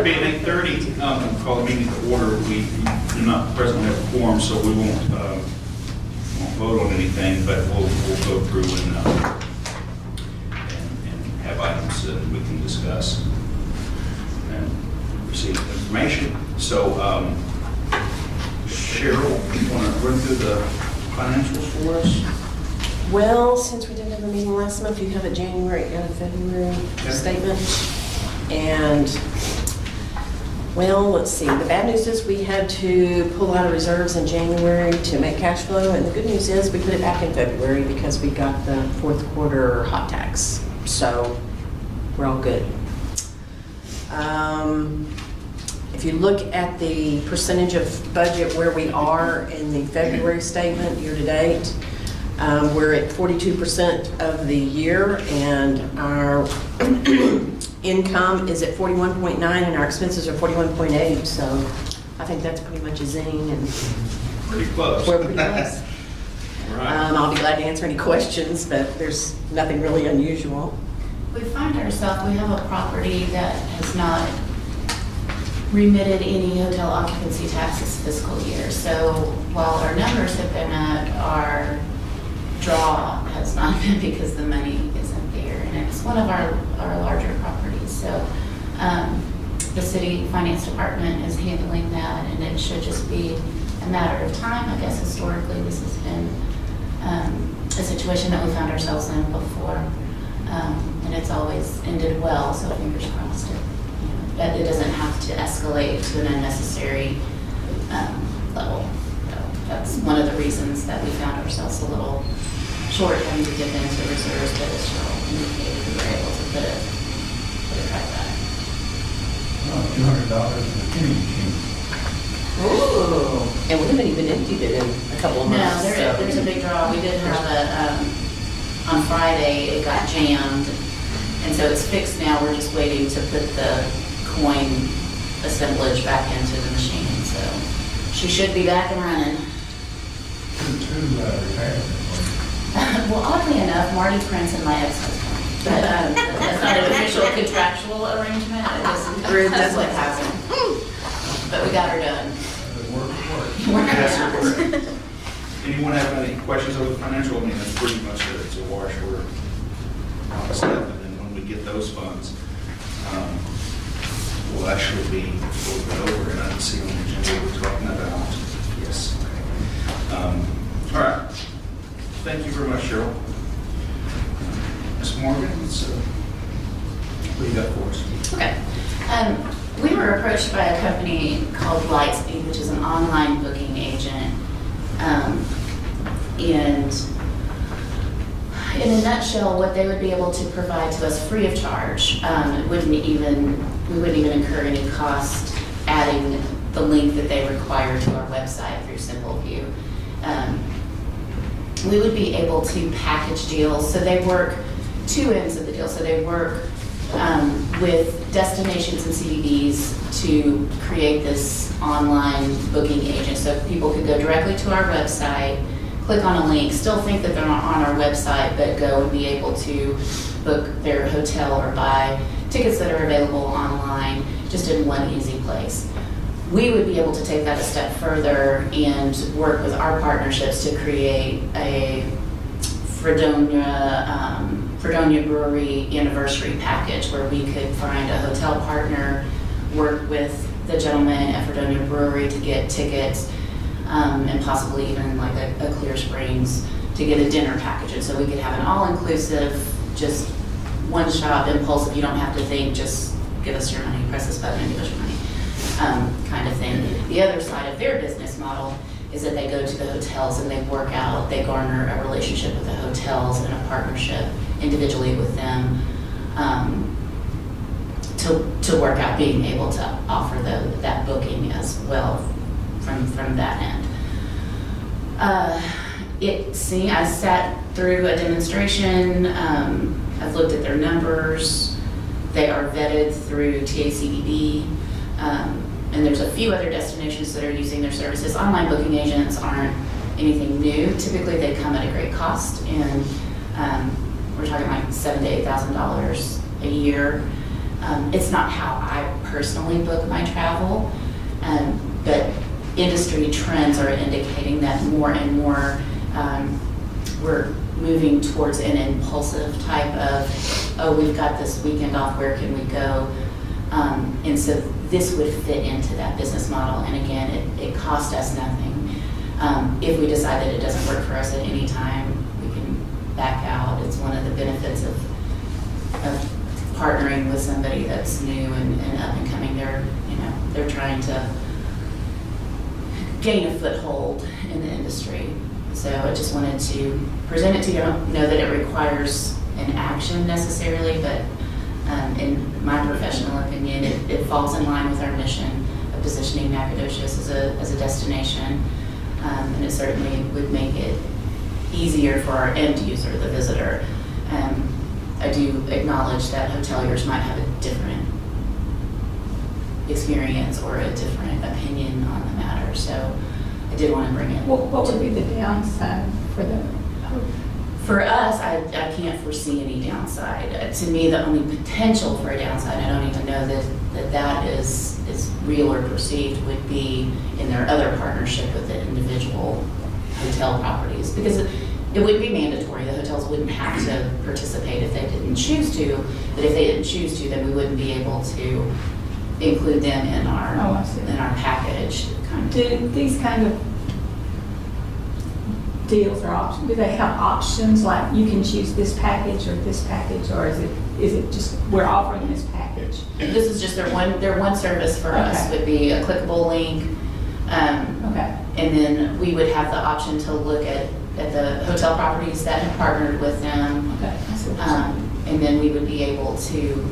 It being 8:30, call the meeting to order. We do not presently have a quorum, so we won't vote on anything, but we'll go through and have items that we can discuss and receive information. So, Cheryl, you want to run through the financials for us? Well, since we didn't have a meeting last month, you have a January and a February statement. And, well, let's see. The bad news is we had to pull out of reserves in January to make cash flow. And the good news is we put it back in February because we got the fourth quarter hot tax. So we're all good. If you look at the percentage of budget where we are in the February statement year to date, we're at 42% of the year, and our income is at 41.9 and our expenses are 41.8, so I think that's pretty much a zing, and Pretty close. we're pretty close. All right. I'll be glad to answer any questions, but there's nothing really unusual. We find ourselves, we have a property that has not remitted any hotel occupancy tax this fiscal year. So while our numbers have been up, our draw has not been because the money isn't there. And it's one of our larger properties. So the city finance department is handling that, and it should just be a matter of time. I guess historically this has been a situation that we found ourselves in before. And it's always ended well, so fingers crossed that it doesn't have to escalate to an unnecessary level. So that's one of the reasons that we found ourselves a little short having to dip into reserves, but as Cheryl indicated, we were able to put it right back. $200 in the penny machine. Ooh. And we haven't even emptied it in a couple of No, months. there's a big draw. We did have on Friday, it got jammed, and so it's fixed now. We're just waiting to put the coin assemblage back into the machine, so she should be back and running. Two retired. Well, oddly enough, Marty Prince and my ex-husband, but that's not an official contractual arrangement. That's what happened. But we got her done. Yes, anyone have any questions over the financial? I mean, that's pretty much it. It's a wash. We're on a step, and then when we get those funds, we'll actually be a little bit over, and I don't see on the agenda what we're talking about. Yes. Okay. All right. Thank you very much, Cheryl. Ms. Morgan, what do you got for us? Okay. We were approached by a company called Lightspeed, which is an online booking agent. And in a nutshell, what they would be able to provide to us free of charge, we wouldn't even incur any cost adding the link that they require to our website through SimpleView. We would be able to package deals. So they work two ends of the deal. So they work with destinations and CVBs to create this online booking agent. So people could go directly to our website, click on a link, still think that they're not on our website, but go and be able to book their hotel or buy tickets that are available online just in one easy place. We would be able to take that a step further and work with our partnerships to create a Fredonia Brewery anniversary package where we could find a hotel partner, work with the gentleman at Fredonia Brewery to get tickets, and possibly even like a Clear Springs to get a dinner package. And so we could have an all-inclusive, just one-shot impulsive, you don't have to think, just give us your money, press this button and give us your money, kind of thing. The other side of their business model is that they go to the hotels and they work out, they garner a relationship with the hotels and a partnership individually with them to work out being able to offer that booking as well from that end. I sat through a demonstration, I've looked at their numbers, they are vetted through TACVB, and there's a few other destinations that are using their services. Online booking agents aren't anything new. Typically they come at a great cost, and we're talking like $7,000 to $8,000 a year. It's not how I personally book my travel, but industry trends are indicating that more and more we're moving towards an impulsive type of, oh, we've got this weekend off, where can we go? And so this would fit into that business model. And again, it cost us nothing. If we decide that it doesn't work for us at any time, we can back out. It's one of the benefits of partnering with somebody that's new and up and coming. They're trying to gain a foothold in the industry. So I just wanted to present it to you. I don't know that it requires an action necessarily, but in my professional opinion, it falls in line with our mission of positioning Nacogdoches as a destination. And it certainly would make it easier for our end user, the visitor. I do acknowledge that hoteliers might have a different experience or a different opinion on the matter. So I did want to bring it. What would be the downside for the? For us, I can't foresee any downside. To me, the only potential for a downside, I don't even know that is real or perceived, would be in their other partnership with the individual hotel properties. Because it wouldn't be mandatory. The hotels wouldn't have to participate if they didn't choose to. But if they didn't choose to, then we wouldn't be able to include them in our package. Do these kind of deals or options, do they have options like you can choose this package, or is it just we're offering this package? This is just their one service for us Okay. would be a clickable link. Okay. And then we would have the option to look at the hotel properties that have partnered with them. Okay. I see what you're saying. And then we would be able to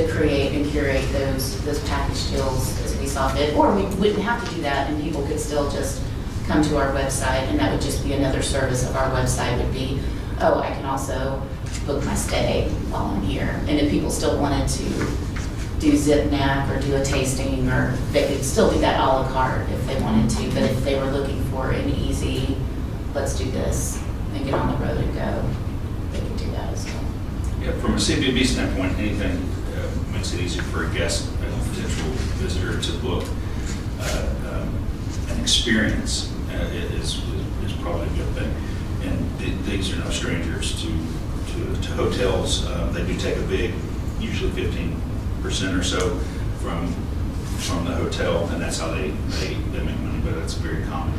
create and curate those package deals as we saw fit. Or we wouldn't have to do that, and people could still just come to our website, and that would just be another service of our website would be, oh, I can also book my stay while I'm here. And if people still wanted to do zip-nap or do a tasting, or they could still do that a la carte if they wanted to. But if they were looking for an easy, let's do this and get on the road and go, they could do that as well. Yeah, from a CVB standpoint, anything makes it easier for a guest, a potential visitor, to book an experience is probably a good thing. And these are no strangers to hotels. They do take a big, usually 15% or so from the hotel, and that's how they make money. But it's very common,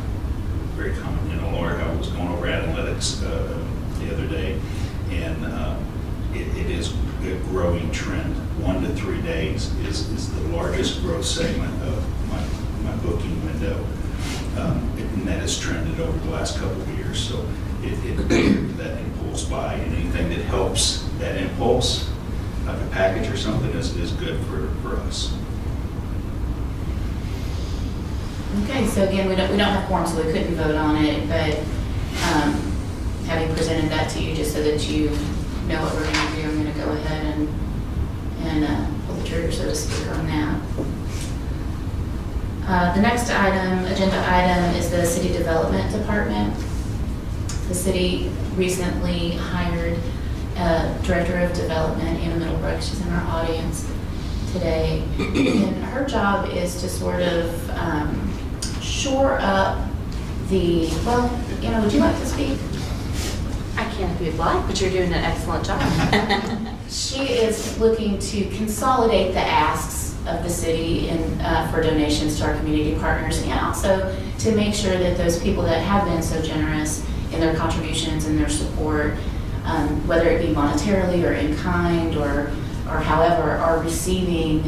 very common. You know, Laura, I was going over analytics the other day, and it is a growing trend. 1 to 3 days is the largest growth segment of my booking window. And that has trended over the last couple of years. So that impulse buy, and anything that helps that impulse, like a package or something, is good for us. Okay, so again, we don't have quorum, so we couldn't vote on it, but having presented that to you just so that you know what we're going to do, I'm going to go ahead and pull the trigger, so to speak, on that. The next agenda item, is the City Development Department. The city recently hired a Director of Development, Anna Middlebrook. She's in our audience today. And her job is to sort of shore up well, Anna, would you like to speak? I can if you'd like, but you're doing an excellent job. She is looking to consolidate the asks of the city and for donations to our community partners, and also to make sure that those people that have been so generous in their contributions and their support, whether it be monetarily or in kind or however, are receiving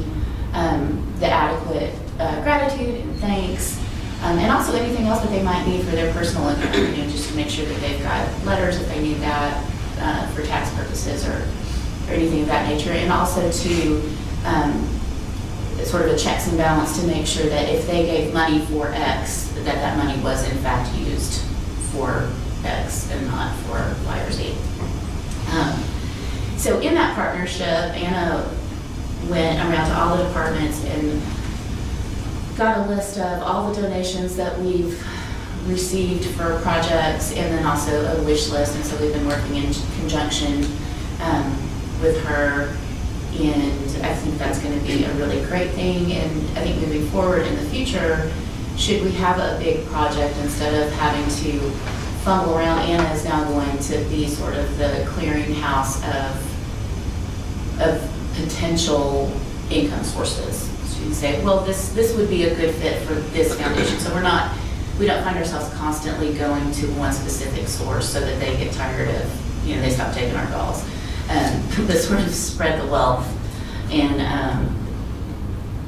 the adequate gratitude and thanks, and also anything else that they might need for their personal account, just to make sure that they've got letters if they need that for tax purposes or anything of that nature, and also to sort of a checks and balance to make sure that if they gave money for X, that money was in fact used for X and not for Y or Z. So in that partnership, Anna went around to all the departments and got a list of all the donations that we've received for projects, and then also a wish list. And so we've been working in conjunction with her And I think that's going to be a really great thing. And I think moving forward in the future, should we have a big project, instead of having to fumble around, Anna is now going to be sort of the clearinghouse of potential income sources. So you can say, well, this would be a good fit for this foundation. So we don't find ourselves constantly going to one specific source so that they get tired of, they stop taking our calls. But sort of spread the wealth. And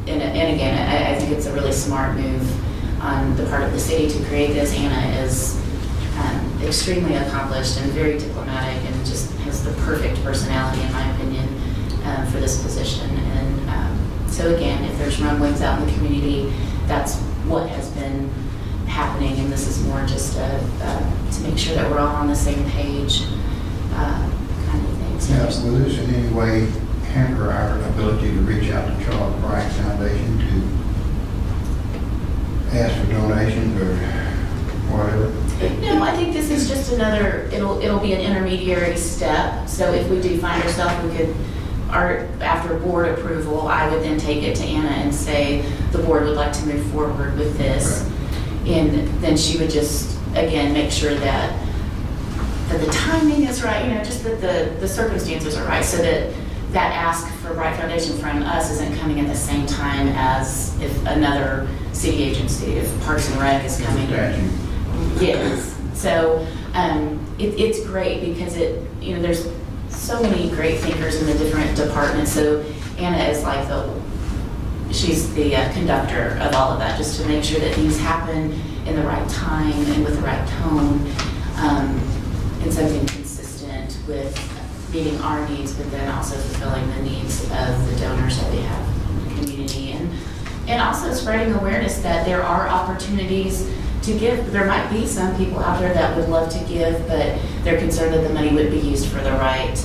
again, I think it's a really smart move on the part of the city to create this. Anna is extremely accomplished and very diplomatic, and just has the perfect personality, in my opinion, for this position. And so again, if there's rumblings out in the community, that's what has been happening, and this is more just to make sure that we're all on the same page, kind of thing. So Now, will this in any way hamper our ability to reach out to Charles Bright Foundation to ask for donations or whatever? No, I think this is just another, it'll be an intermediary step. So if we do find ourselves, we could, after board approval, I would then take it to Anna and say, the board would like to move forward with this. Right. And then she would just, again, make sure that the timing is right, just that the circumstances are right, so that ask for Bright Foundation from us isn't coming at the same time as if another city agency, if Parks and Rec is coming. Statute. Yes. So it's great because there's so many great thinkers in the different departments. So Anna is like she's the conductor of all of that, just to make sure that things happen in the right time and with the right tone, and something consistent with meeting our needs, but then also fulfilling the needs of the donors that we have in the community, and also spreading awareness that there are opportunities to give. There might be some people out there that would love to give, but they're concerned that the money would be used for the right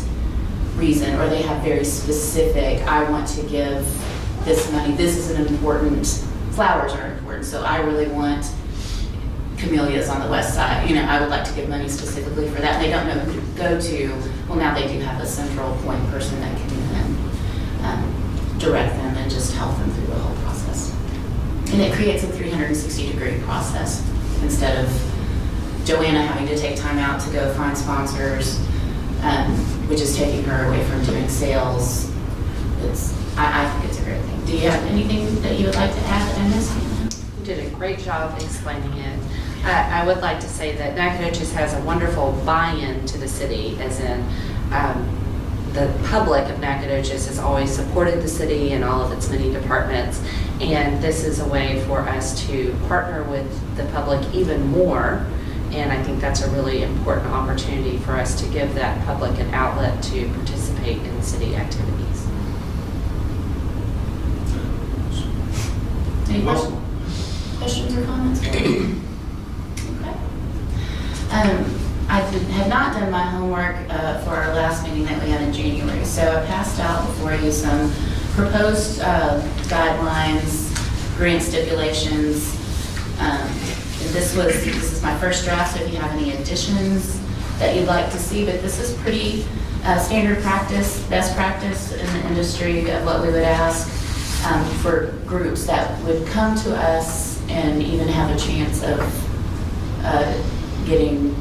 reason, or they have very specific, I want to give this money, this is an important, flowers are important, so I really want camellias on the west side. I would like to give money specifically for that. And they don't know who to go to. Well, now they do have a central point person that can then direct them and just help them through the whole process. And it creates a 360-degree process, instead of Joanna having to take time out to go find sponsors, which is taking her away from doing sales. I think it's a great thing. Do you have anything that you would like to add that I missed? You did a great job explaining it. I would like to say that Nacogdoches has a wonderful buy-in to the city, as in the public of Nacogdoches has always supported the city and all of its many departments, and this is a way for us to partner with the public even more, and I think that's a really important opportunity for us to give that public an outlet to participate in city activities. Any questions or comments? Okay. I had not done my homework for our last meeting that we had in January, so I passed out before you some proposed guidelines, grant stipulations. This is my first draft, so if you have any additions that you'd like to see, but this is pretty standard practice, best practice in the industry of what we would ask for groups that would come to us and even have a chance of getting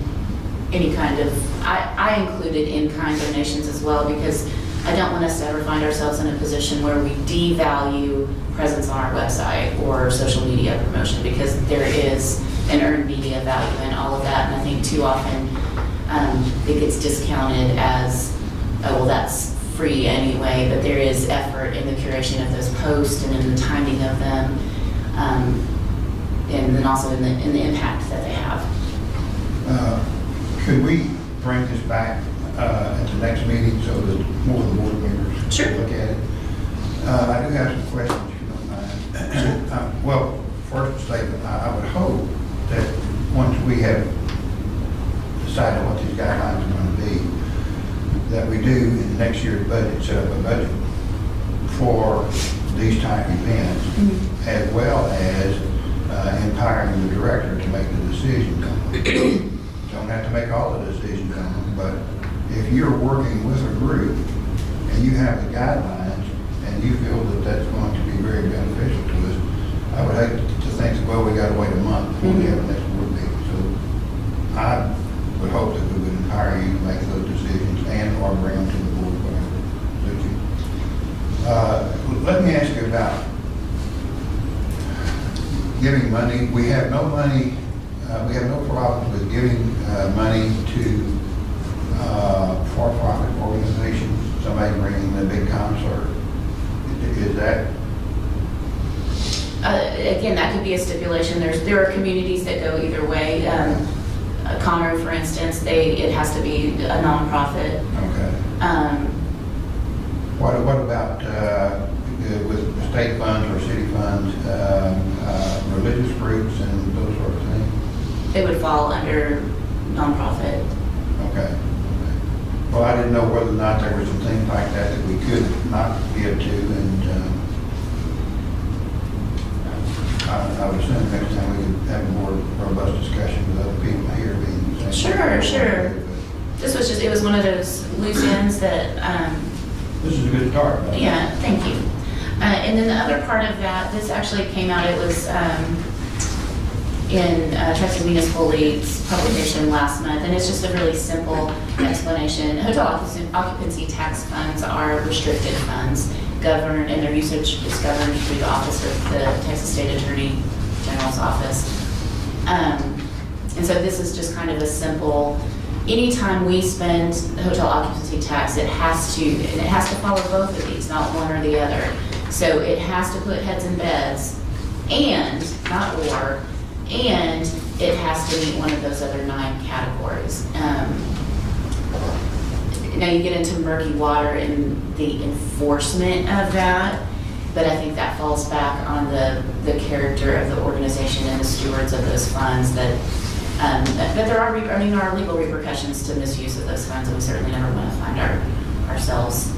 any kind of, I included in-kind donations as well, because I don't want us to ever find ourselves in a position where we devalue presence on our website or social media promotion, because there is an earned media value in all of that, and I think too often it gets discounted as, oh, well, that's free anyway, but there is effort in the curation of those posts and in the timing of them, and then also in the impact that they have. Could we bring this back at the next meeting so that more of the board members Sure. can look at it? I do have some questions, if you don't mind. Well, first statement, I would hope that once we have decided what these guidelines are going to be, that we do in next year's budget, set up a budget for these type events, as well as empowering the director to make the decision. Don't have to make all the decisions on them, but if you're working with a group and you have the guidelines and you feel that that's going to be very beneficial to us, I would hate to think, well, we gotta wait a month before we have a next board meeting. So I would hope that we would empower you to make those decisions and or bring them to the board, whatever suits you. Let me ask you about giving money. We have no money, we have no problems with giving money to for-profit organizations, somebody bringing a big concert. Is that? Again, that could be a stipulation. There are communities that go either way. Conroe, for instance, it has to be a nonprofit. Okay. What about with state funds or city funds, religious groups and those sort of things? They would fall under nonprofit. Okay. Well, I didn't know whether or not there were some things like that that we could not give to, and I would assume next time we could have a more robust discussion with other people here being the same. Sure. It was one of those loose ends that, This is a good start. though. yeah, thank you. And then the other part of that, this actually came out, it was in Texas Municipal League's publication last month, and it's just a really simple explanation. Hotel occupancy tax funds are restricted funds, governed, and their usage is governed through the office of the Texas State Attorney General's office. And so this is just kind of a simple, anytime we spend hotel occupancy tax, it has to follow both of these, not one or the other. So it has to put heads in beds, and, not or, and it has to meet one of those other 9 categories. Now you get into murky water in the enforcement of that, but I think that falls back on the character of the organization and the stewards of those funds that, but there are legal repercussions to misuse of those funds, and we certainly never want to find ourselves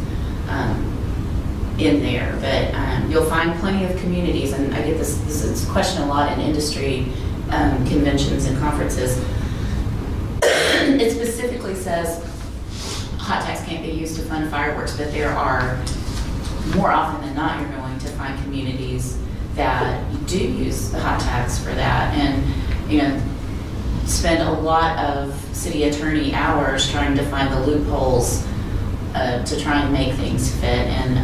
in there. But you'll find plenty of communities, and I get this question a lot in industry conventions and conferences. It specifically says hot tax can't be used to fund fireworks, but there are, more often than not, you're going to find communities that do use the hot tax for that, and spend a lot of city attorney hours trying to find the loopholes to try and make things fit. And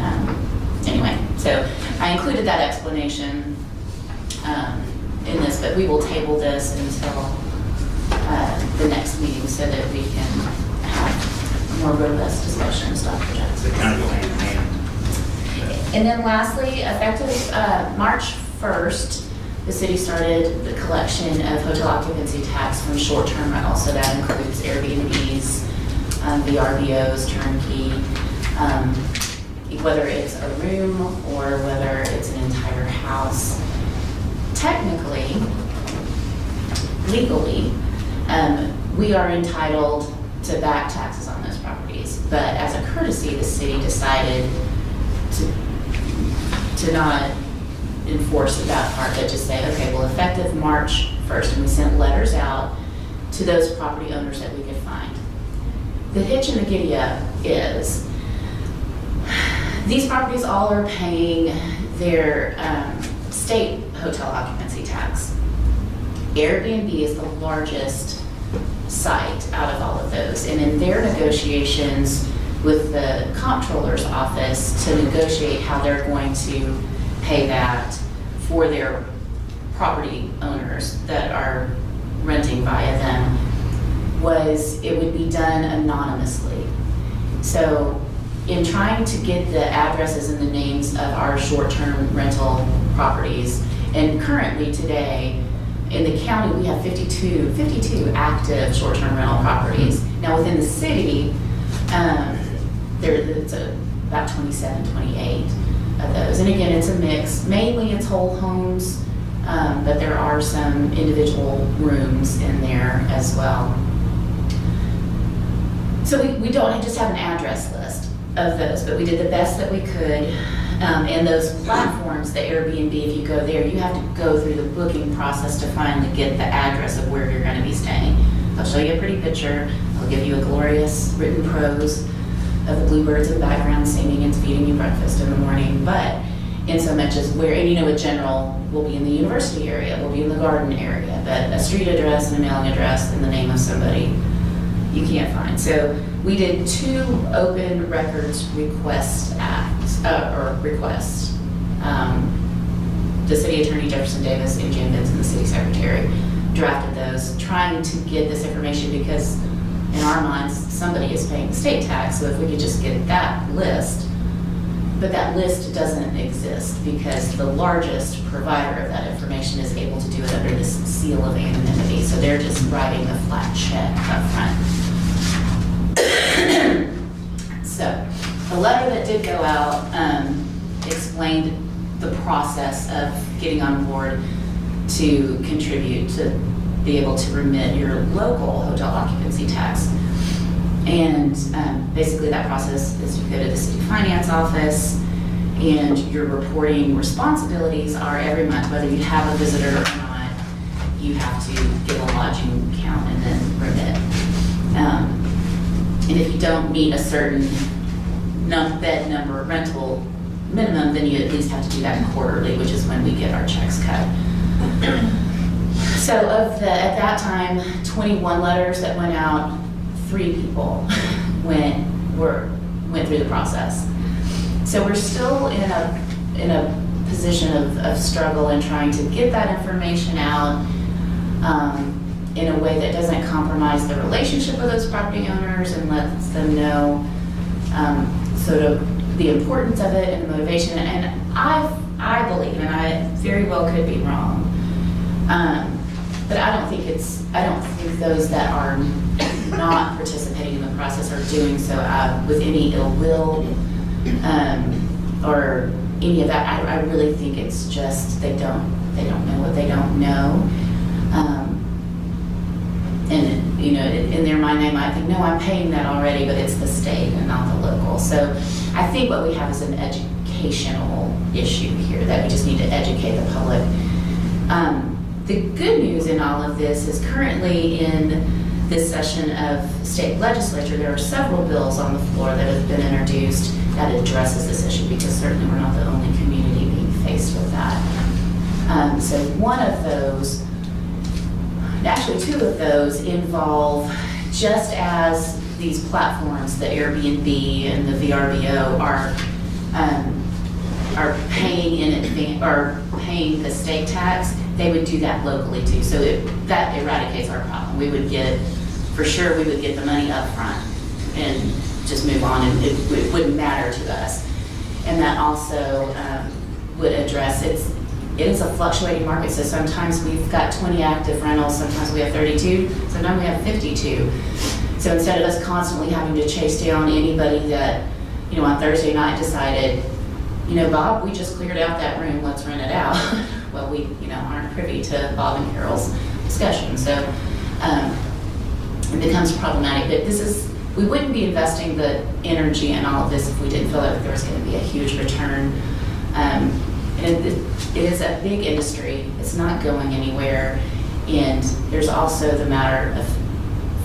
anyway, so I included that explanation in this, but we will table this until the next meeting so that we can have a more robust discussion, Dr. Jackson. They kind of go hand in hand. And then lastly, effective March 1st, the city started the collection of hotel occupancy tax from short-term rentals. So that includes Airbnbs, VRBOs, turnkey, whether it's a room or whether it's an entire house. Technically, legally, we are entitled to back taxes on those properties. But as a courtesy, the city decided to not enforce that part, but just say, okay, well, effective March 1st, and we sent letters out to those property owners that we could find. The hitch in the giddy up is these properties all are paying their state hotel occupancy tax. Airbnb is the largest site out of all of those, and in their negotiations with the comptroller's office to negotiate how they're going to pay that for their property owners that are renting via them, was it would be done anonymously. So in trying to get the addresses and the names of our short-term rental properties, and currently today in the county we have 52 active short-term rental properties. Now within the city, it's about 27, 28 of those. And again, it's a mix. Mainly it's whole homes, but there are some individual rooms in there as well. So we don't just have an address list of those, but we did the best that we could. And those platforms, the Airbnb, if you go there, you have to go through the booking process to finally get the address of where you're going to be staying. I'll show you a pretty picture. I'll give you a glorious written prose of the bluebirds in the background singing and feeding you breakfast in the morning, but in so much as where, and a general will be in the university area, will be in the garden area, but a street address and a mailing address in the name of somebody you can't find. So we did 2 open records requests. The city attorney Jefferson Davis and Jim Benson, the city secretary, drafted those, trying to get this information because in our minds, somebody is paying the state tax, so if we could just get that list. But that list doesn't exist because the largest provider of that information is able to do it under this seal of anonymity. So they're just writing a flat check up front. So the letter that did go out explained the process of getting on board to contribute to be able to remit your local hotel occupancy tax. And basically that process is you go to the city finance office and your reporting responsibilities are every month, whether you have a visitor or not, you have to give a lodging count and then remit. And if you don't meet a certain bed number rental minimum, then you at least have to do that quarterly, which is when we get our checks cut. So at that time, 21 letters that went out, 3 people went through the process. So we're still in a position of struggle in trying to get that information out in a way that doesn't compromise the relationship with those property owners and lets them know sort of the importance of it and the motivation. And I believe, and I very well could be wrong, but I don't think those that are not participating in the process are doing so with any ill will or any of that. I really think it's just they don't know what they don't know. And in their mind they might think, no, I'm paying that already, but it's the state and not the local. So I think what we have is an educational issue here that we just need to educate the public. The good news in all of this is currently in this session of state legislature, there are several bills on the floor that have been introduced that addresses this issue, because certainly we're not the only community being faced with that. So one of those, actually 2 of those involve, just as these platforms, the Airbnb and the VRBO are paying in advance, or paying the state tax, they would do that locally too. So that eradicates our problem. We would get the money up front and just move on, and it wouldn't matter to us. And that also would address, it is a fluctuating market, so sometimes we've got 20 active rentals, sometimes we have 32, sometimes we have 52. So instead of us constantly having to chase down anybody that, on Thursday night decided, Bob, we just cleared out that room, let's rent it out. Well, we, aren't privy to Bob and Carol's discussion, so it becomes problematic. But we wouldn't be investing the energy in all of this if we didn't feel like there was going to be a huge return. And it is a big industry. It's not going anywhere. And there's also the matter of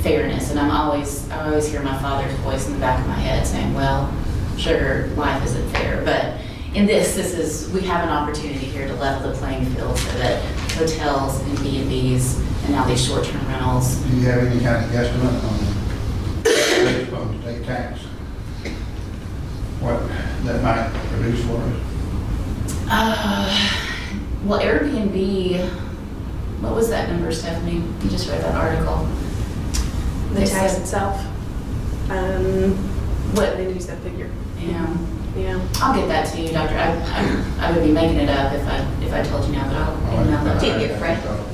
fairness. And I always hear my father's voice in the back of my head saying, well, sugar, life isn't fair. But in we have an opportunity here to level the playing field so that hotels and B&Bs and now these short-term rentals. Do you have any kind of guesstimate on state tax? What that might produce for us? Well, Airbnb, what was that number, Stephanie? You just read that article. The tax itself. What, they use that figure? Yeah. Yeah. I'll get that to you, Doctor. I would be making it up if I told you now, but I'll email that to you.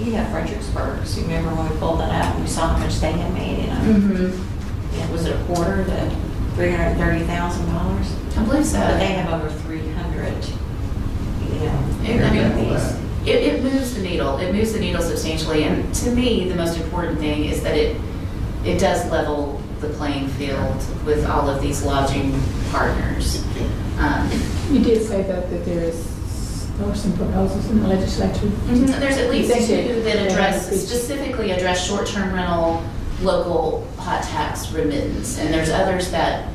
You have Fredericksburg, so you remember when we pulled that out and we saw how much they had made in it? Mm-hmm. Yeah, was it a quarter to $330,000? I believe so. But they have over 300, Airbnbs. It moves the needle. It moves the needle substantially. And to me, the most important thing is that it does level the playing field with all of these lodging partners. You did say that there are some proposals in the legislature. There's at least 2 that specifically address short-term rental, local hot tax remittance. And there's others that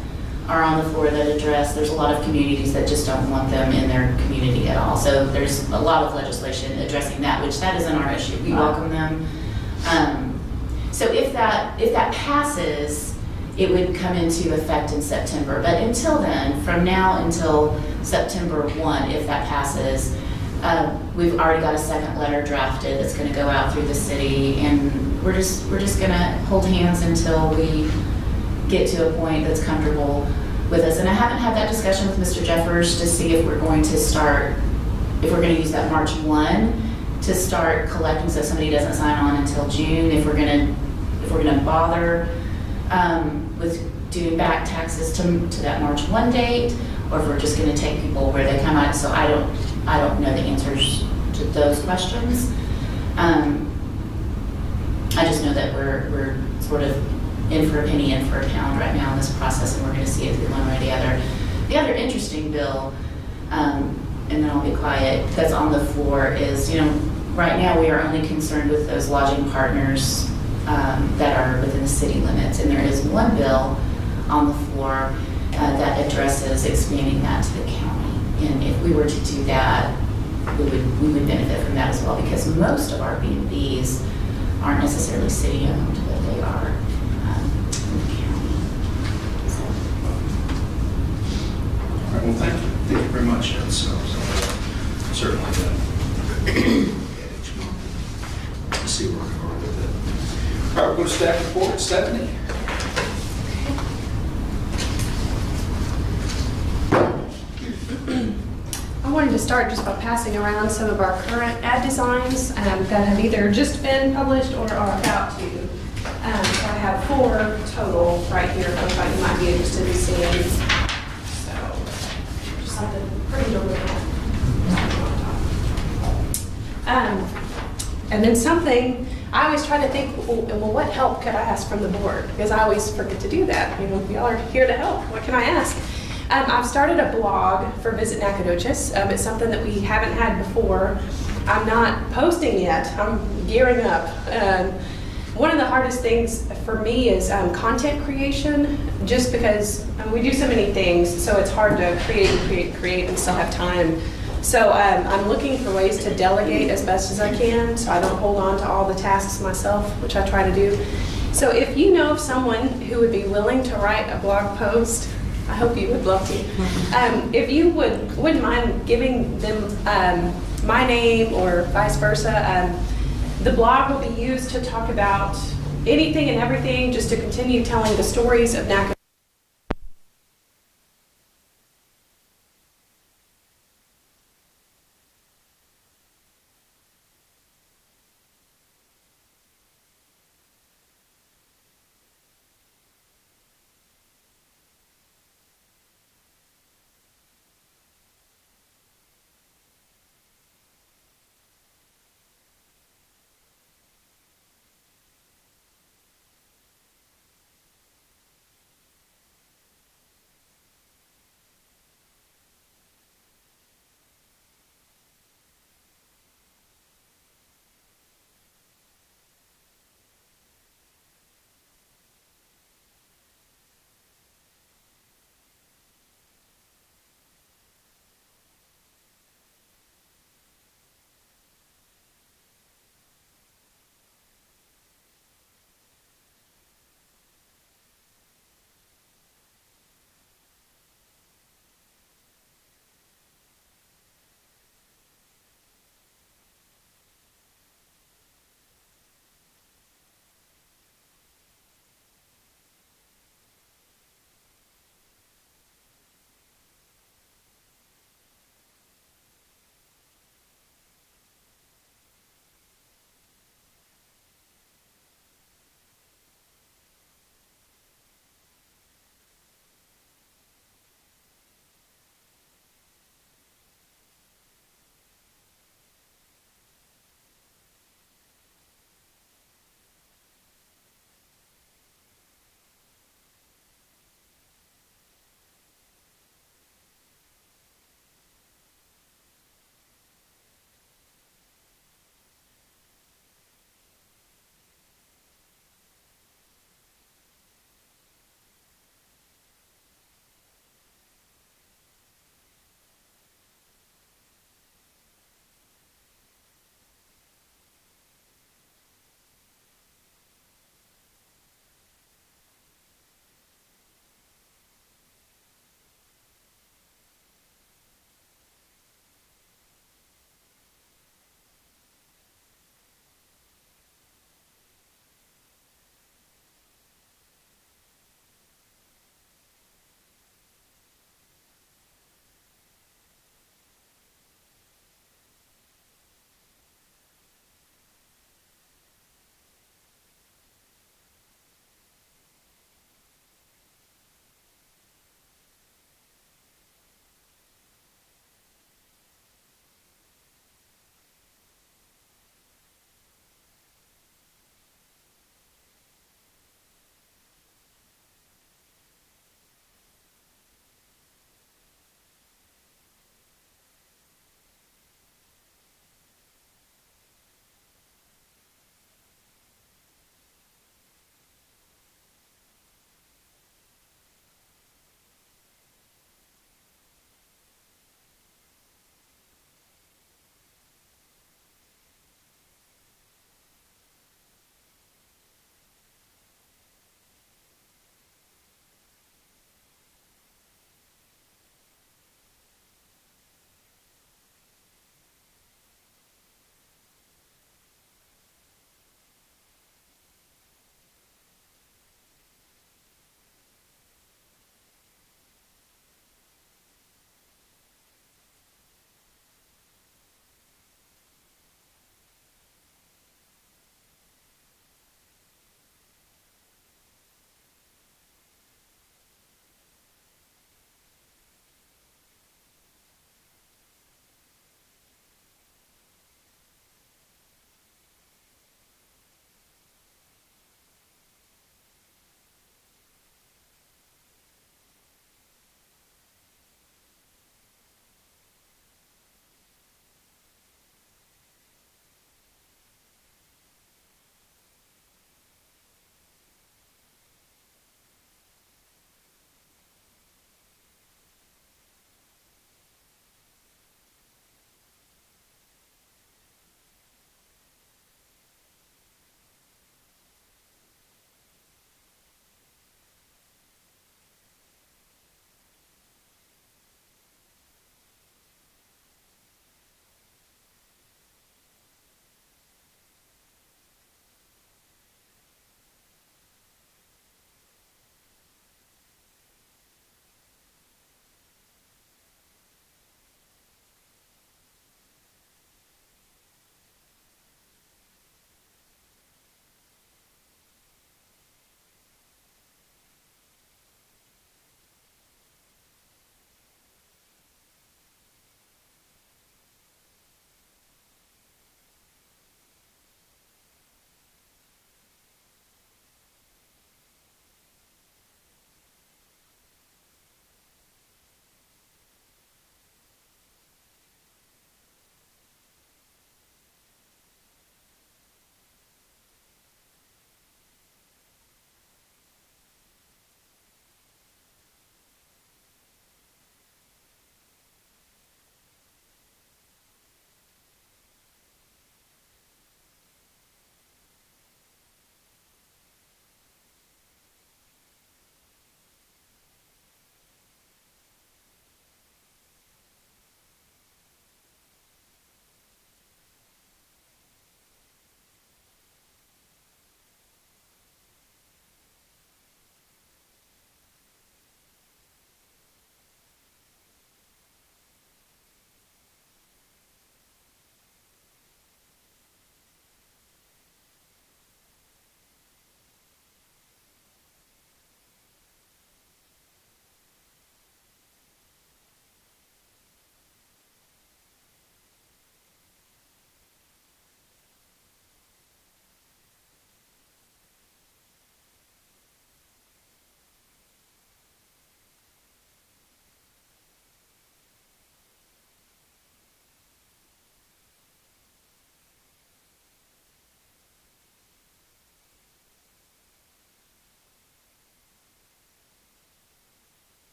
are on the floor that address, there's a lot of communities that just don't want them in their community at all. So there's a lot of legislation addressing that, which that isn't our issue. We welcome them. So if that passes, it would come into effect in September. But until then, from now until September 1, if that passes, we've already got a second letter drafted that's going to go out through the city, and we're just going to hold hands until we get to a point that's comfortable with us. And I haven't had that discussion with Mr. Jeffers to see if we're going to start, if we're going to use that March 1 to start collecting so somebody doesn't sign on until June, if we're going to bother with doing back taxes to that March 1 date, or if we're just going to take people where they come out. So I don't know the answers to those questions. I just know that we're sort of in for a penny, in for a pound right now in this process, and we're going to see it through one way or the other. The other interesting bill, and then I'll be quiet, that's on the floor is, right now we are only concerned with those lodging partners that are within the city limits, and there is one bill on the floor that addresses expanding that to the county. And if we were to do that, we would benefit from that as well, because most of our B&Bs aren't necessarily city-owned, but they are in the county. So. All right, well, thank you. Thank you very much. So certainly let's see where we're going with it. All right, we'll go to staff report. Stephanie. I wanted to start just by passing around some of our current ad designs that have either just been published or are about to. So I have 4 total right here, if I thought you might be interested in seeing. So, just something pretty to look at. And then something, I always try to think, well, what help could I ask from the board? Because I always forget to do that. Y'all are here to help. What can I ask? I've started a blog for Visit Nacogdoches. It's something that we haven't had before. I'm not posting yet. I'm gearing up. One of the hardest things for me is content creation, just because we do so many things, so it's hard to create and still have time. So I'm looking for ways to delegate as best as I can, so I don't hold on to all the tasks myself, which I try to do. So if you know of someone who would be willing to write a blog post, I hope you would love to. If you wouldn't mind giving them my name or vice versa, the blog will be used to talk about anything and everything, just to continue telling the stories of Nacogdoches.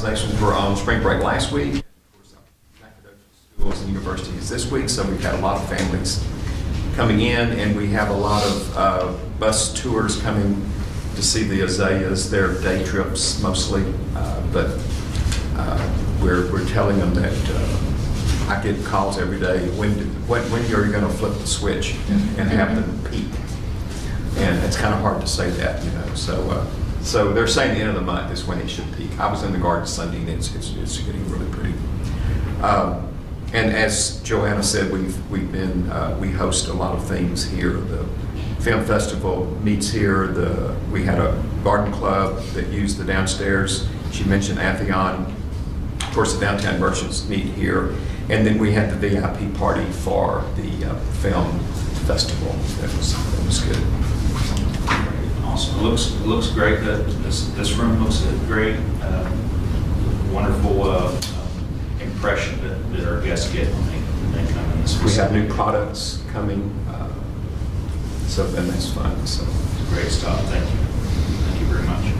organizations were on spring break last week. Of course, Nacogdoches schools and universities this week, so we've had a lot of families coming in, and we have a lot of bus tours coming to see the azaleas. They're day trips mostly, but we're telling them that I get calls every day, when are you going to flip the switch and have them peak? And it's kind of hard to say that, you know. So they're saying the end of the month is when it should peak. I was in the garden Sunday, and it's getting really pretty. And as Joanna said, we host a lot of things here. The film festival meets here. We had a garden club that used the downstairs. She mentioned Atheon. Of course, the downtown merchants meet here. And then we had the VIP party for the film festival. That was good. Awesome. It looks great. This room looks great. Wonderful impression that our guests get when they come in this We have new products coming, and that's fun. So great stuff. Thank you. Thank you very much.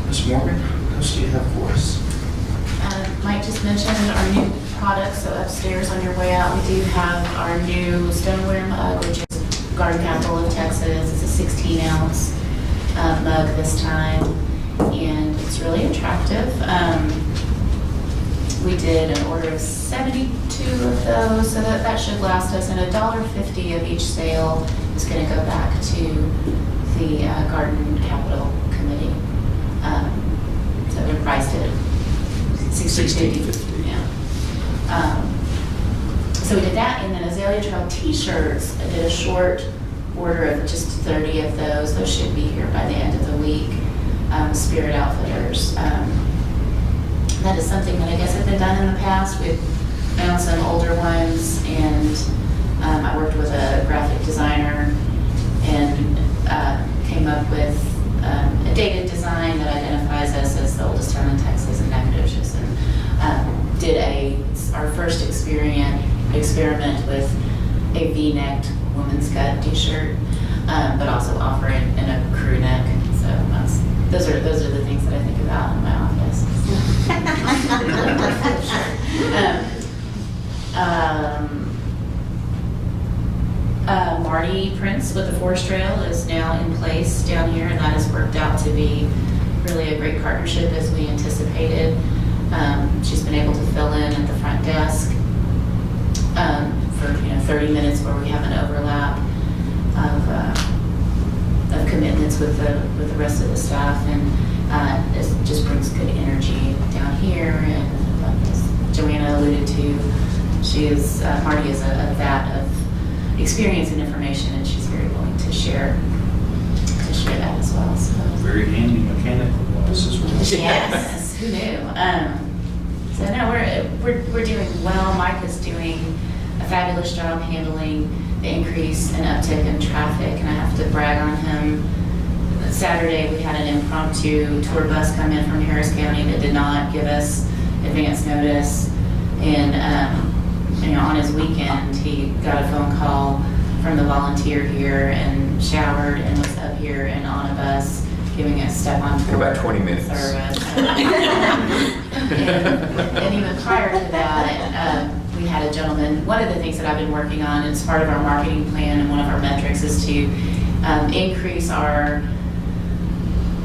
Ms. Morgan, what else do you have for us? Mike just mentioned our new products, so upstairs on your way out, we do have our new stoneware mug, which is Garden Capital of Texas. It's a 16-ounce mug this time, and it's really attractive. We did an order of 72 of those, so that should last us, and $1.50 of each sale is going to go back to the Garden Capital Committee. So we priced it $16.50. Yeah. So we did that, and then Azalea Trail T-shirts. I did a short order of just 30 of those. Those should be here by the end of the week. Spirit Outfitters. That is something that I guess had been done in the past. We've found some older ones, and I worked with a graphic designer and came up with a dated design that identifies us as the oldest town in Texas in Nacogdoches, and did our first experiment with a V-necked woman's gut T-shirt, but also offer it in a crew neck. So those are the things that I think about in my office. Marty Prince with the Forest Trail is now in place down here, and that has worked out to be really a great partnership as we anticipated. She's been able to fill in at the front desk for 30 minutes where we have an overlap of commitments with the rest of the staff, and it just brings good energy down here. And as Joanna alluded to, Marty is a vat of experience and information, and she's very willing to share that as well. So Very handy mechanical device as well. yes, who knew? So no, we're doing well. Mike is doing a fabulous job handling the increase and uptick in traffic, and I have to brag on him. Saturday, we had an impromptu tour bus come in from Harris County that did not give us advance notice, and on his weekend, he got a phone call from the volunteer here and showered and was up here and on a bus giving us step-on tour. About 20 minutes. Service. and even prior to that, we had a gentleman. One of the things that I've been working on as part of our marketing plan, and one of our metrics, is to increase our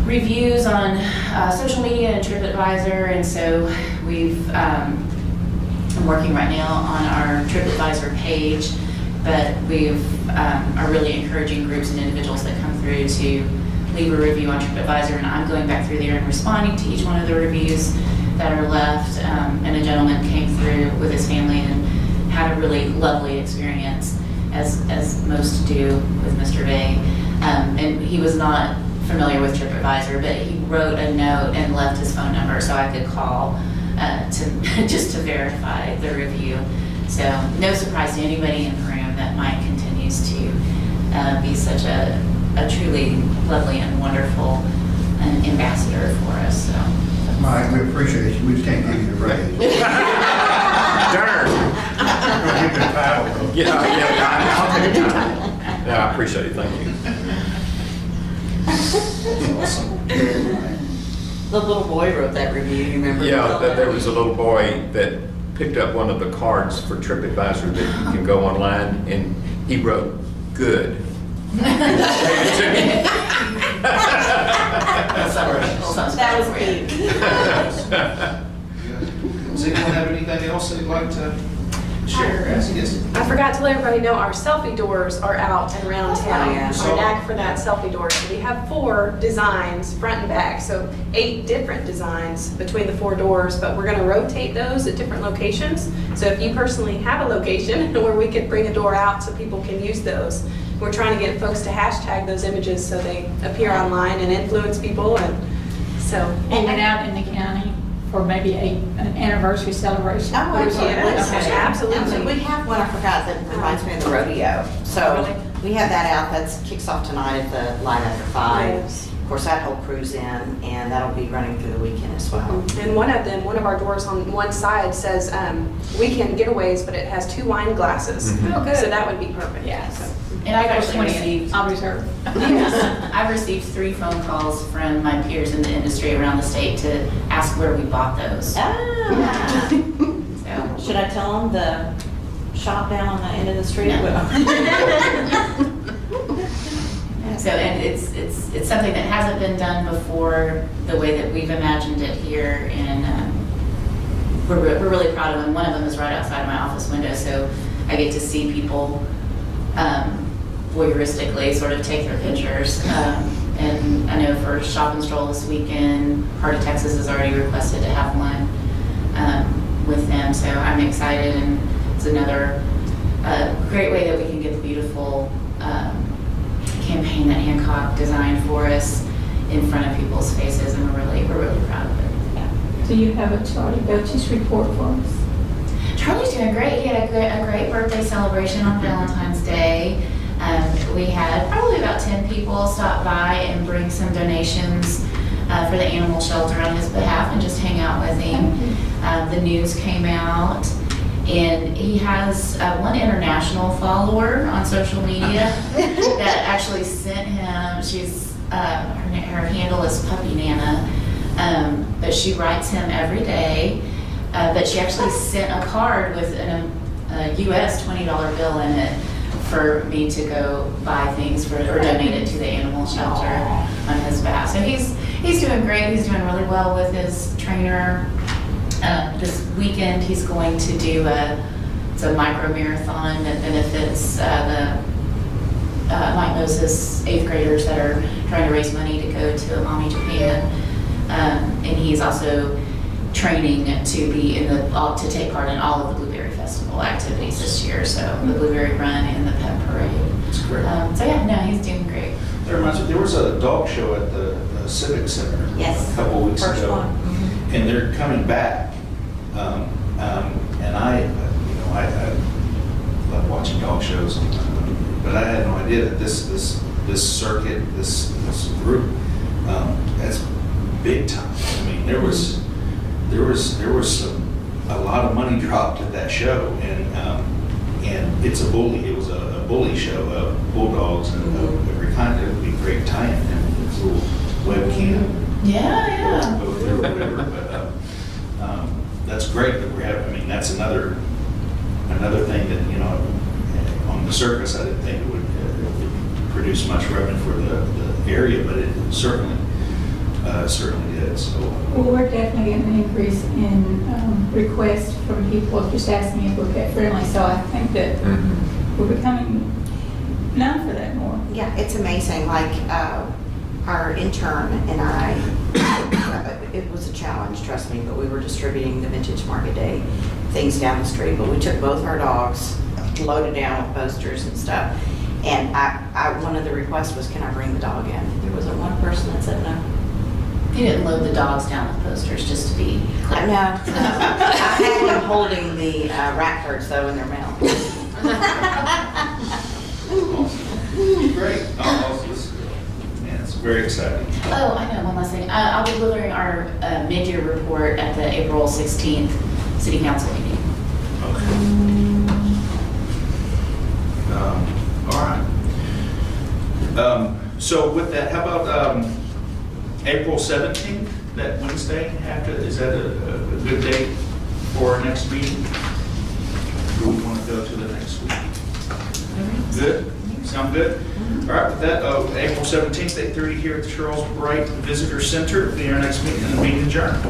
reviews on social media and TripAdvisor, and so I'm working right now on our TripAdvisor page, but are really encouraging groups and individuals that come through to leave a review on TripAdvisor, and I'm going back through there and responding to each one of the reviews that are left. And a gentleman came through with his family and had a really lovely experience, as most do with Mr. Bay. And he was not familiar with TripAdvisor, but he wrote a note and left his phone number so I could call just to verify the review. So no surprise to anybody in the room that Mike continues to be such a truly lovely and wonderful ambassador for us. So Mike, we appreciate you. We just can't give you the raise. Darn. We're gonna give you the title, though. Yeah, I'll take it. Yeah, I appreciate it. Thank you. Awesome. The little boy wrote that review, you remember? Yeah, there was a little boy that picked up one of the cards for TripAdvisor that you can go online, and he wrote, "Good." That was cute. Does anyone have anything else they'd like to share? Yes. I forgot to let everybody know our selfie doors are out and around town. Oh, yeah. Our knack for that selfie door. So we have 4 designs, front and back, so 8 different designs between the 4 doors, but we're gonna rotate those at different locations. So if you personally have a location where we could bring a door out so people can use those, we're trying to get folks to hashtag those images so they appear online and influence people, and so. And then out in the county for maybe an anniversary celebration. Oh, absolutely. Yes, Okay. absolutely. We have one, I forgot, that reminds me of the rodeo. So we have that out, that kicks off tonight at the Light After 5. Yes. Of course, that whole crew's in, and that'll be running through the weekend as well. And one of our doors on one side says weekend getaways, but it has 2 wine glasses. Oh, good. So that would be perfect. Yes. So- And I've April actually 20th, received, I'll reserve. I've received 3 phone calls from my peers in the industry around the state to ask where we bought those. Ah. So, Should I tell them the shop down on the end of the street? So, and it's something that hasn't been done before, the way that we've imagined it here, and we're really proud of them. One of them is right outside of my office window, so I get to see people voyeuristically sort of take their pictures. And I know for Shop and Stroll this weekend, Heart of Texas has already requested to have one with them, so I'm excited, and it's another great way that we can get the beautiful campaign that Hancock designed for us in front of people's faces, and we're really proud of it. Yeah. Do you have a Charlie Belch's report for us? Charlie's doing great. He had a great birthday celebration on Valentine's Day. We had probably about 10 people stop by and bring some donations for the animal shelter on his behalf and just hang out with him. The news came out, and he has one international follower on social media that actually sent him, her handle is Puppy Nana, but she writes him every day. But she actually sent a card with a US $20 bill in it for me to go buy things for, or donate it to the animal shelter on his behalf. So he's doing great. He's doing really well with his trainer. This weekend he's going to do it's a micro marathon that benefits the Mike Moses 8th graders that are trying to raise money to go to Mommy Japan. And he's also training to be to take part in all of the Blueberry Festival activities this year. So the Blueberry Run and the Pet Parade. That's great. So yeah, no, he's doing great. That reminds me, there was a dog show at the Civic Center Yes. a couple of weeks First ago. one. Mhm. And they're coming back. And I love watching dog shows, but I had no idea that this circuit, this group, that's big time. I mean, there was a lot of money dropped at that show, and it's a bully. It was a bully show of bulldogs and of every kind. It would be great tie-in, and this little webcam. Yeah. Go through or whatever, but that's great that we're having. I mean, that's another thing that, on the surface, I didn't think it would produce much revenue for the area, but it certainly did. So. Well, we're definitely getting an increase in requests from people just asking if we're pet friendly, so I think that we're becoming known for that more. Yeah, it's amazing, like, our intern and I, it was a challenge, trust me, but we were distributing the Vintage Market Day things down the street, but we took both our dogs, loaded down with posters and stuff, and one of the requests was, can I bring the dog in? There wasn't one person that said no. He didn't load the dogs down with posters, just to be clear. No. I had them holding the rat cards though in their mouth. Great. Man, it's very exciting. Oh, I know, one last thing. I'll be delivering our mid-year report at the April 16th City Council meeting. Okay. All right. So with that, how about April 17th? that Wednesday after, is that a good date for our next meeting? Do we want to go to the next week? Good? Sound good? All right, with that, April 17th, 8:30 here at the Charles Bright Visitor Center. Be our next meeting, and the meeting adjourned.